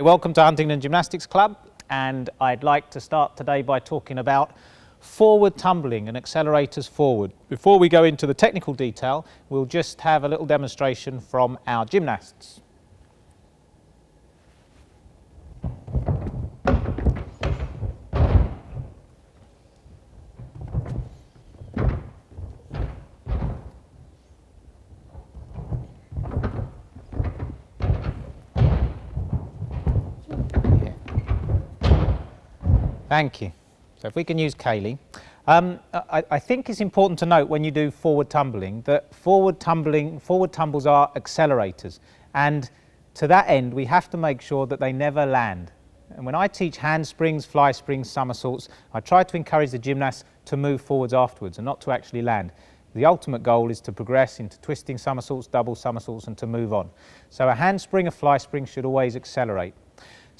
Welcome to Huntingdon Gymnastics Club, and I'd like to start today by talking about forward tumbling and accelerators forward. Before we go into the technical detail, we'll just have a little demonstration from our gymnasts. Thank you. So if we can use Kaylee. I think it's important to note when you do forward tumbling that forward tumbles are accelerators, and to that end we have to make sure that they never land. And when I teach handsprings, fly springs, somersaults, I try to encourage the gymnasts to move forwards afterwards and not to actually land. The ultimate goal is to progress into twisting somersaults, double somersaults, and to move on. So a handspring, a fly spring should always accelerate.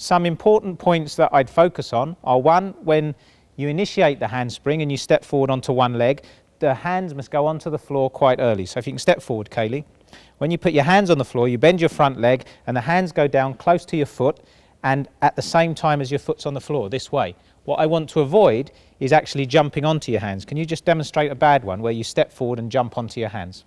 Some important points that I'd focus on are: one, when you initiate the handspring and you step forward onto one leg, the hands must go onto the floor quite early. So if you can step forward, Kaylee. When you put your hands on the floor, you bend your front leg and the hands go down close to your foot and at the same time as your foot's on the floor, this way. What I want to avoid is actually jumping onto your hands. Can you just demonstrate a bad one where you step forward and jump onto your hands?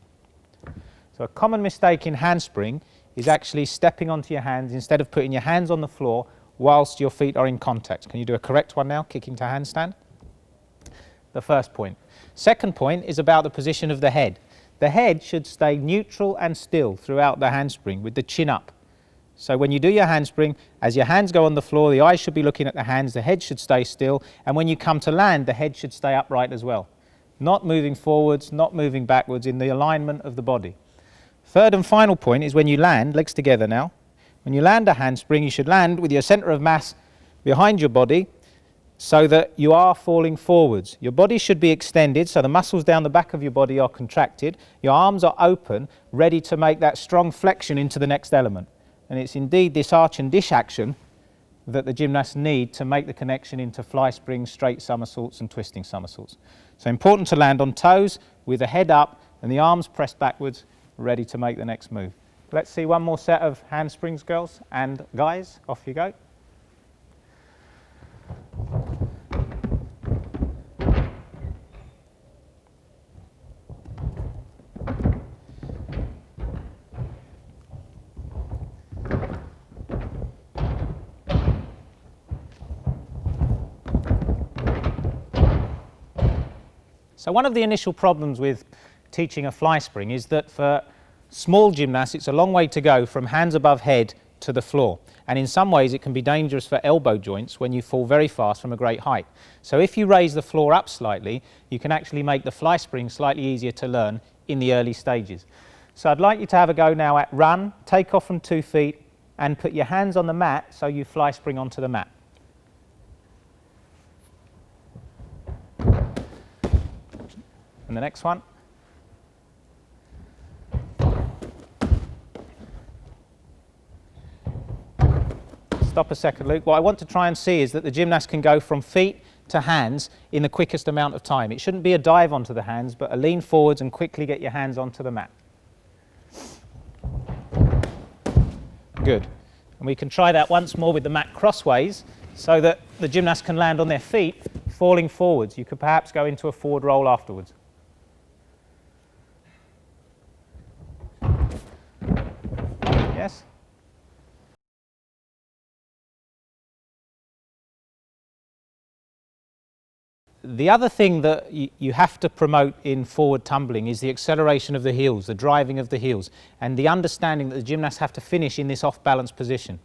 So a common mistake in handspring is actually stepping onto your hands instead of putting your hands on the floor whilst your feet are in contact. Can you do a correct one now, kicking to handstand? The first point. Second point is about the position of the head. The head should stay neutral and still throughout the handspring with the chin up. So when you do your handspring, as your hands go on the floor, the eyes should be looking at the hands, the head should stay still, and when you come to land, the head should stay upright as well. Not moving forwards, not moving backwards, in the alignment of the body. Third and final point is when you land, legs together now. When you land a handspring, you should land with your centre of mass behind your body so that you are falling forwards. Your body should be extended, so the muscles down the back of your body are contracted. Your arms are open, ready to make that strong flexion into the next element. And it's indeed this arch and dish action that the gymnasts need to make the connection into fly springs, straight somersaults and twisting somersaults. So important to land on toes with the head up and the arms pressed backwards, ready to make the next move. Let's see one more set of handsprings, girls and guys. Off you go. So one of the initial problems with teaching a fly spring is that for small gymnasts it's a long way to go from hands above head to the floor, and in some ways it can be dangerous for elbow joints when you fall very fast from a great height. So if you raise the floor up slightly, you can actually make the fly spring slightly easier to learn in the early stages. So I'd like you to have a go now at run, take off from 2 feet and put your hands on the mat so you fly spring onto the mat. And the next one. Stop a second, Luke. What I want to try and see is that the gymnast can go from feet to hands in the quickest amount of time. It shouldn't be a dive onto the hands, but a lean forwards and quickly get your hands onto the mat. Good. And we can try that once more with the mat crossways so that the gymnast can land on their feet, falling forwards. You could perhaps go into a forward roll afterwards. Yes? The other thing that you have to promote in forward tumbling is the acceleration of the heels, the driving of the heels, and the understanding that the gymnasts have to finish in this off-balance position.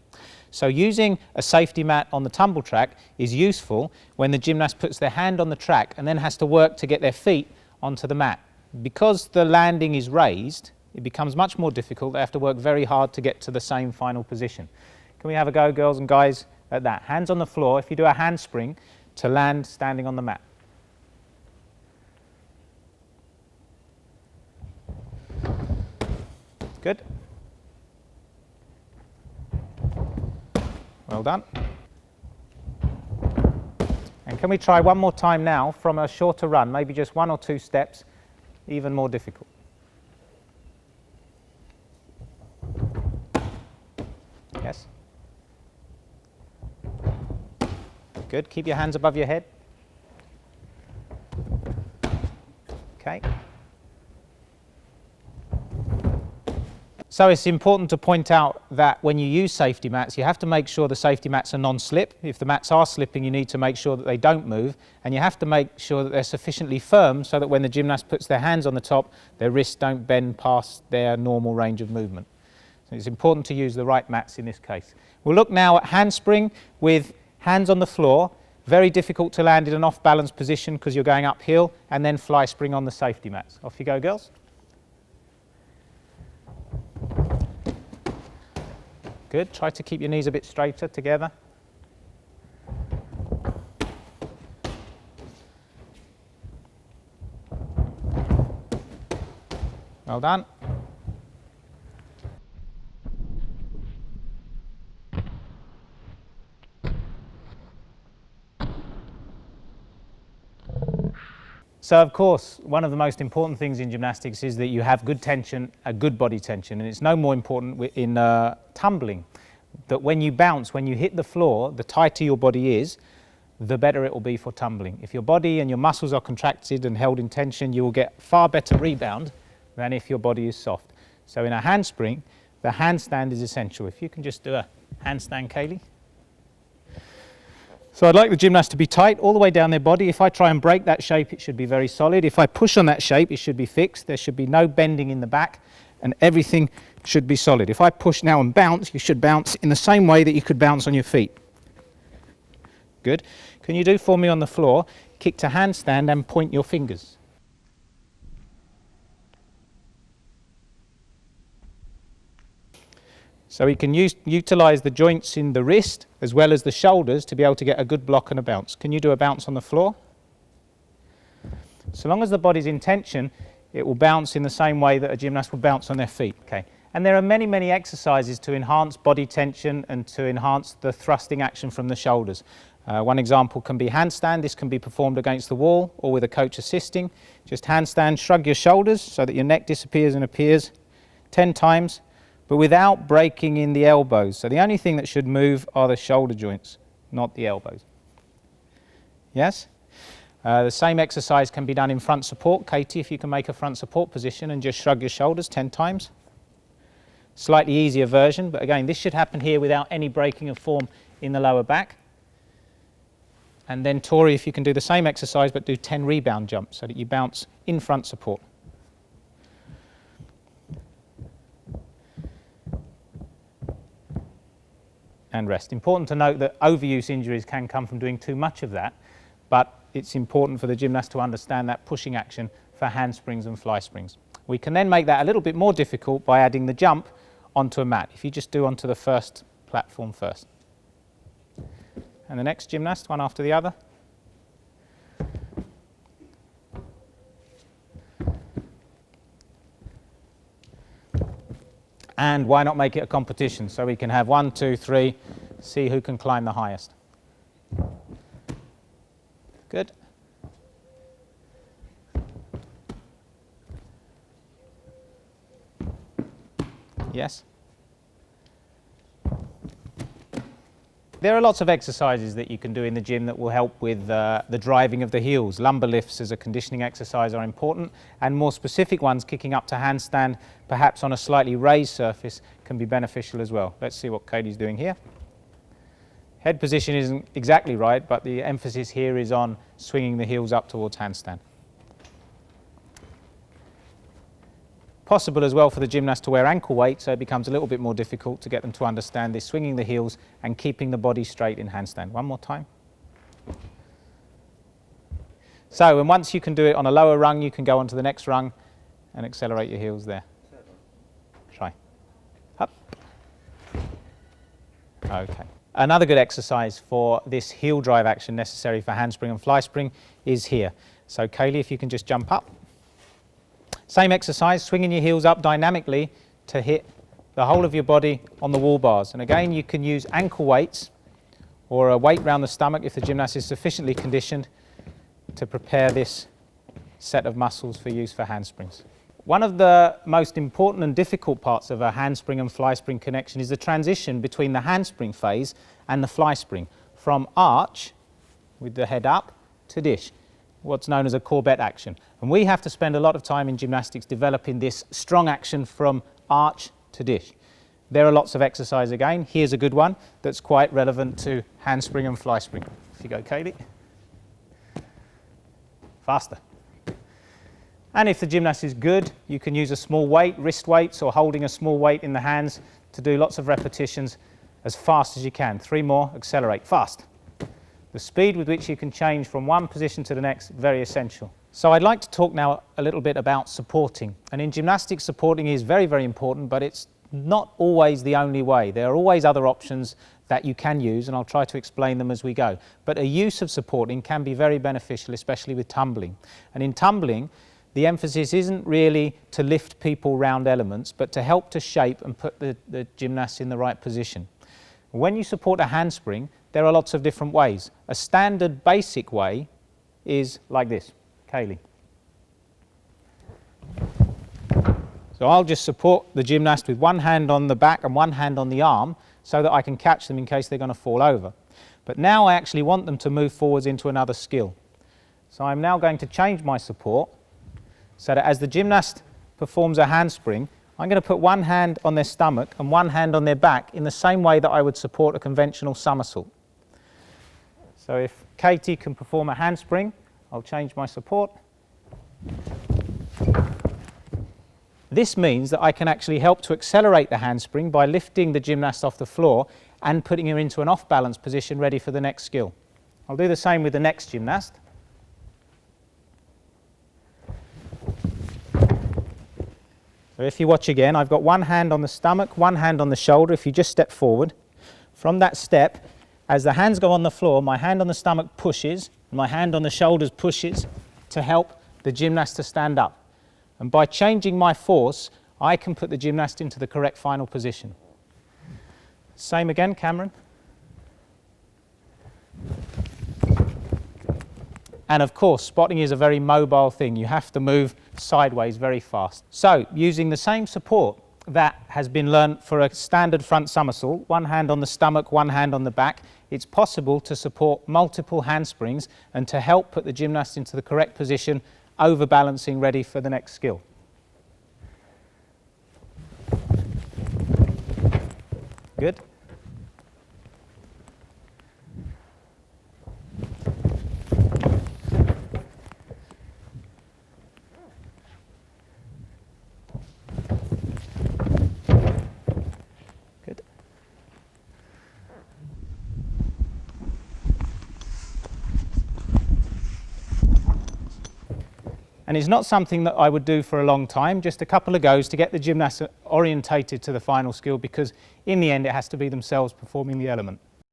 So using a safety mat on the tumble track is useful when the gymnast puts their hand on the track and then has to work to get their feet onto the mat. Because the landing is raised, it becomes much more difficult. They have to work very hard to get to the same final position. Can we have a go, girls and guys, at that? Hands on the floor. If you do a handspring, to land standing on the mat. Good. Well done. And can we try one more time now from a shorter run, maybe just 1 or 2 steps, even more difficult. Yes. Good. Keep your hands above your head. Okay. So it's important to point out that when you use safety mats, you have to make sure the safety mats are non-slip. If the mats are slipping, you need to make sure that they don't move, and you have to make sure that they're sufficiently firm so that when the gymnast puts their hands on the top, their wrists don't bend past their normal range of movement. So it's important to use the right mats in this case. We'll look now at handspring with hands on the floor. Very difficult to land in an off-balance position because you're going uphill, and then fly spring on the safety mats. Off you go, girls. Good. Try to keep your knees a bit straighter together. Well done. So of course, one of the most important things in gymnastics is that you have good tension, a good body tension, and it's no more important in tumbling, that when you bounce, when you hit the floor, the tighter your body is, the better it will be for tumbling. If your body and your muscles are contracted and held in tension, you will get far better rebound than if your body is soft. So in a handspring, the handstand is essential. If you can just do a handstand, Kaylee. So I'd like the gymnast to be tight all the way down their body. If I try and break that shape, it should be very solid. If I push on that shape, it should be fixed. There should be no bending in the back, and everything should be solid. If I push now and bounce, you should bounce in the same way that you could bounce on your feet. Good. Can you do for me on the floor? Kick to handstand and point your fingers. So we can utilise the joints in the wrist as well as the shoulders to be able to get a good block and a bounce. Can you do a bounce on the floor? So long as the body's in tension, it will bounce in the same way that a gymnast will bounce on their feet. Okay. And there are many, many exercises to enhance body tension and to enhance the thrusting action from the shoulders. One example can be handstand. This can be performed against the wall or with a coach assisting. Just handstand, shrug your shoulders so that your neck disappears and appears 10 times. But without breaking in the elbows. So the only thing that should move are the shoulder joints, not the elbows. Yes? The same exercise can be done in front support. Katie, if you can make a front support position and just shrug your shoulders 10 times. Slightly easier version, but again, this should happen here without any breaking of form in the lower back. And then Tori, if you can do the same exercise but do 10 rebound jumps so that you bounce in front support. And rest. Important to note that overuse injuries can come from doing too much of that, but it's important for the gymnast to understand that pushing action for handsprings and fly springs. We can then make that a little bit more difficult by adding the jump onto a mat. If you just do onto the first platform first. And the next gymnast, one after the other. And why not make it a competition so we can have 1, 2, 3, see who can climb the highest. Good. Yes. There are lots of exercises that you can do in the gym that will help with the driving of the heels. Lumbar lifts as a conditioning exercise are important, and more specific ones, kicking up to handstand, perhaps on a slightly raised surface, can be beneficial as well. Let's see what Katie's doing here. Head position isn't exactly right, but the emphasis here is on swinging the heels up towards handstand. Possible as well for the gymnast to wear ankle weight, so it becomes a little bit more difficult to get them to understand this, swinging the heels and keeping the body straight in handstand. One more time. So, and once you can do it on a lower rung, you can go on to the next rung and accelerate your heels there. Try. Up. Okay. Another good exercise for this heel drive action necessary for handspring and fly spring is here. So Kaylee, if you can just jump up. Same exercise, swinging your heels up dynamically to hit the whole of your body on the wall bars. And again, you can use ankle weights or a weight round the stomach if the gymnast is sufficiently conditioned to prepare this set of muscles for use for handsprings. One of the most important and difficult parts of a handspring and fly spring connection is the transition between the handspring phase and the fly spring, from arch with the head up to dish, what's known as a courbette action. And we have to spend a lot of time in gymnastics developing this strong action from arch to dish. There are lots of exercise again. Here's a good one that's quite relevant to handspring and fly spring. If you go, Kaylee. Faster. And if the gymnast is good, you can use a small weight, wrist weights, or holding a small weight in the hands to do lots of repetitions as fast as you can. 3 more, accelerate, fast. The speed with which you can change from one position to the next, very essential. So I'd like to talk now a little bit about supporting. And in gymnastics, supporting is very, very important, but it's not always the only way. There are always other options that you can use, and I'll try to explain them as we go. But a use of supporting can be very beneficial, especially with tumbling. And in tumbling, the emphasis isn't really to lift people round elements, but to help to shape and put the gymnast in the right position. When you support a handspring, there are lots of different ways. A standard basic way is like this. Kaylee. So I'll just support the gymnast with one hand on the back and one hand on the arm so that I can catch them in case they're going to fall over. But now I actually want them to move forwards into another skill. So I'm now going to change my support so that as the gymnast performs a handspring, I'm going to put one hand on their stomach and one hand on their back in the same way that I would support a conventional somersault. So if Katie can perform a handspring, I'll change my support. This means that I can actually help to accelerate the handspring by lifting the gymnast off the floor and putting her into an off-balance position ready for the next skill. I'll do the same with the next gymnast. So if you watch again, I've got one hand on the stomach, one hand on the shoulder. If you just step forward, from that step, as the hands go on the floor, my hand on the stomach pushes, and my hand on the shoulders pushes to help the gymnast to stand up. And by changing my force, I can put the gymnast into the correct final position. Same again, Cameron. And of course, spotting is a very mobile thing. You have to move sideways very fast. So, using the same support that has been learned for a standard front somersault, one hand on the stomach, one hand on the back, it's possible to support multiple handsprings and to help put the gymnast into the correct position, overbalancing, ready for the next skill. Good. Good. And it's not something that I would do for a long time, just a couple of goes to get the gymnast orientated to the final skill, because in the end it has to be themselves performing the element.